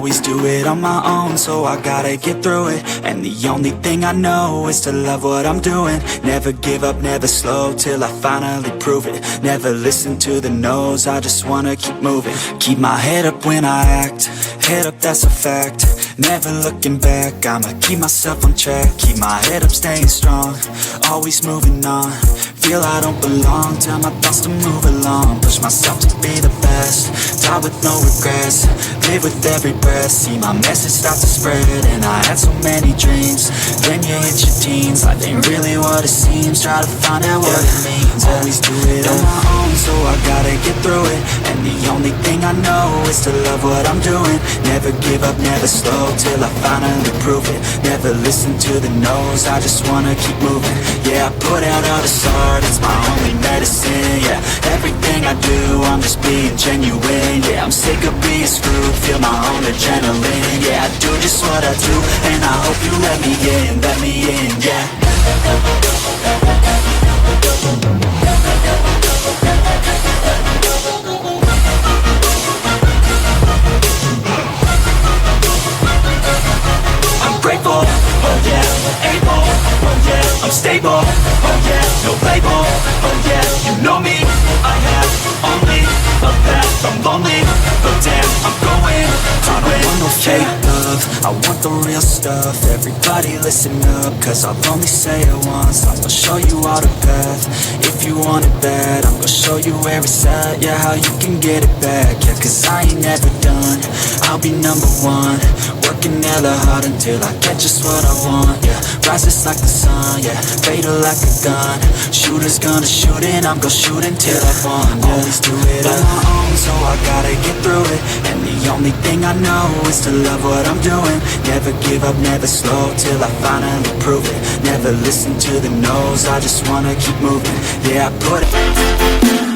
always do it on my own, so I gotta get through it. And the only thing I know is to love what I'm doing. Never give up, never slow, till I finally prove it. Never listen to the no's, I just wanna keep moving. Keep my head up when I act, head up, that's a fact. Never looking back, I'ma keep myself on track. Keep my head up, staying strong, always moving on. Feel I don't belong, tell my thoughts to move along. Push myself to be the best, die with no regrets. Live with every breath, see my message start to spread. And I had so many dreams, then you hit your teens. Life ain't really what it seems, try to find out what it means. Always do it on my own, so I gotta get through it. And the only thing I know is to love what I'm doing. Never give up, never slow, till I finally prove it. Never listen to the no's, I just wanna keep moving. Yeah, I put out all this art, it's my only medicine. Yeah, everything I do, I'm just being genuine. Yeah, I'm sick of being screwed, feel my own adrenaline. Yeah, I do just what I do, and I hope you let me in, yeah. I'm grateful, oh yeah, able, oh yeah, I'm stable, oh yeah, no label, oh yeah, you know me, I have only a path, I'm lonely, but damn, I'm going I don't want no fake love, I want the real stuff. Everybody listen up, cause I'll only say it once. I'm gonna show you all the path, if you want it bad. I'm gonna show you where it's at, yeah, how you can get it back. Yeah, cause I ain't never done, I'll be number one. Working hella hard until I get just what I want, yeah. Rises like the sun, yeah, fatal like a gun. Shooter's gonna shoot and I'm gonna shoot until I won, yeah. Always do it on my own, so I gotta get through it. And the only thing I know is to love what I'm doing. Never give up, never slow, till I finally prove it. Never listen to the no's, I just wanna keep moving. Yeah, I put it